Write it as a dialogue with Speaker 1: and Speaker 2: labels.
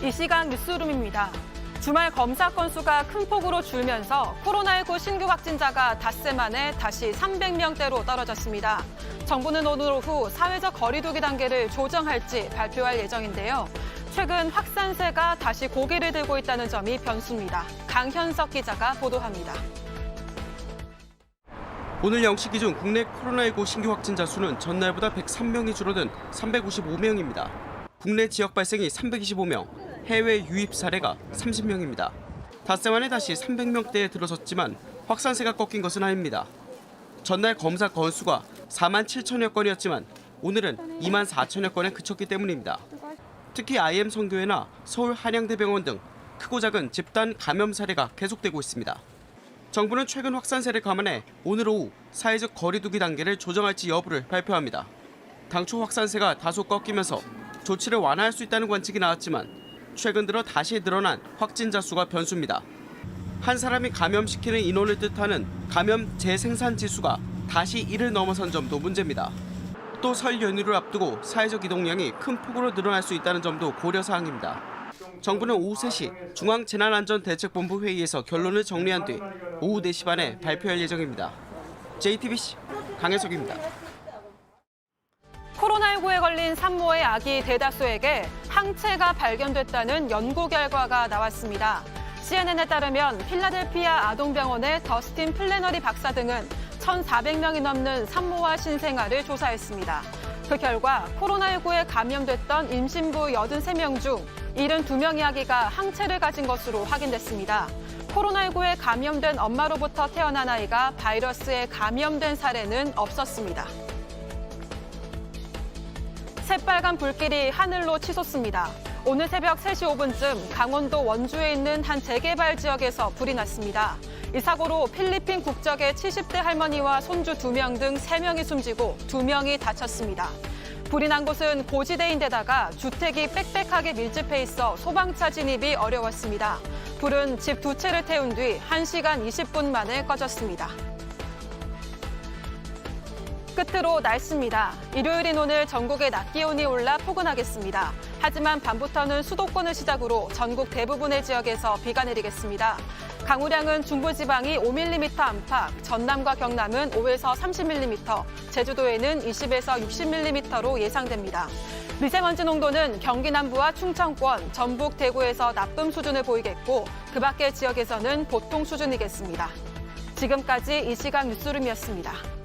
Speaker 1: 이 시각 뉴스룸입니다. 주말 검사 건수가 큰 폭으로 줄면서 코로나19 신규 확진자가 닷새 만에 다시 300명대로 떨어졌습니다. 정부는 오늘 오후 사회적 거리 두기 단계를 조정할지 발표할 예정인데요. 최근 확산세가 다시 고개를 들고 있다는 점이 변수입니다. 강현석 기자가 보도합니다.
Speaker 2: 오늘 0시 기준 국내 코로나19 신규 확진자 수는 전날보다 103명이 줄어든 355명입니다. 국내 지역 발생이 325명, 해외 유입 사례가 30명입니다. 닷새 만에 다시 300명대에 들어섰지만 확산세가 꺾인 것은 아닙니다. 전날 검사 건수가 4만 7천여 건이었지만 오늘은 2만 4천여 건에 그쳤기 때문입니다. 특히 IM 성교회나 서울 한양대병원 등 크고 작은 집단 감염 사례가 계속되고 있습니다. 정부는 최근 확산세를 감안해 오늘 오후 사회적 거리 두기 단계를 조정할지 여부를 발표합니다. 당초 확산세가 다소 꺾이면서 조치를 완화할 수 있다는 관측이 나왔지만 최근 들어 다시 늘어난 확진자 수가 변수입니다. 한 사람이 감염시키는 인원을 뜻하는 감염 재생산 지수가 다시 1을 넘어선 점도 문제입니다. 또 설 연휴를 앞두고 사회적 이동량이 큰 폭으로 늘어날 수 있다는 점도 고려 사항입니다. 정부는 오후 3시 중앙재난안전대책본부 회의에서 결론을 정리한 뒤 오후 4시 반에 발표할 예정입니다. JTBC 강혜석입니다.
Speaker 1: 코로나19에 걸린 산모의 아기 대다수에게 항체가 발견됐다는 연구 결과가 나왔습니다. CNN에 따르면 필라델피아 아동병원의 더스틴 플래너리 박사 등은 1,400명이 넘는 산모와 신생아를 조사했습니다. 그 결과 코로나19에 감염됐던 임신부 83명 중 72명의 아기가 항체를 가진 것으로 확인됐습니다. 코로나19에 감염된 엄마로부터 태어난 아이가 바이러스에 감염된 사례는 없었습니다. 새빨간 불길이 하늘로 치솟습니다. 오늘 새벽 3시 5분쯤 강원도 원주에 있는 한 재개발 지역에서 불이 났습니다. 이 사고로 필리핀 국적의 70대 할머니와 손주 2명 등 3명이 숨지고 2명이 다쳤습니다. 불이 난 곳은 고지대인데다가 주택이 빽빽하게 밀집해 있어 소방차 진입이 어려웠습니다. 불은 집 2채를 태운 뒤 1시간 20분 만에 꺼졌습니다. 끝으로 날씨입니다. 일요일인 오늘 전국의 낮 기온이 올라 포근하겠습니다. 하지만 밤부터는 수도권을 시작으로 전국 대부분의 지역에서 비가 내리겠습니다. 강우량은 중부지방이 5mm 안팎, 전남과 경남은 5에서 30mm, 제주도에는 20에서 60mm로 예상됩니다. 미세먼지 농도는 경기 남부와 충청권, 전북, 대구에서 나쁨 수준을 보이겠고 그 밖의 지역에서는 보통 수준이겠습니다. 지금까지 이 시각 뉴스룸이었습니다.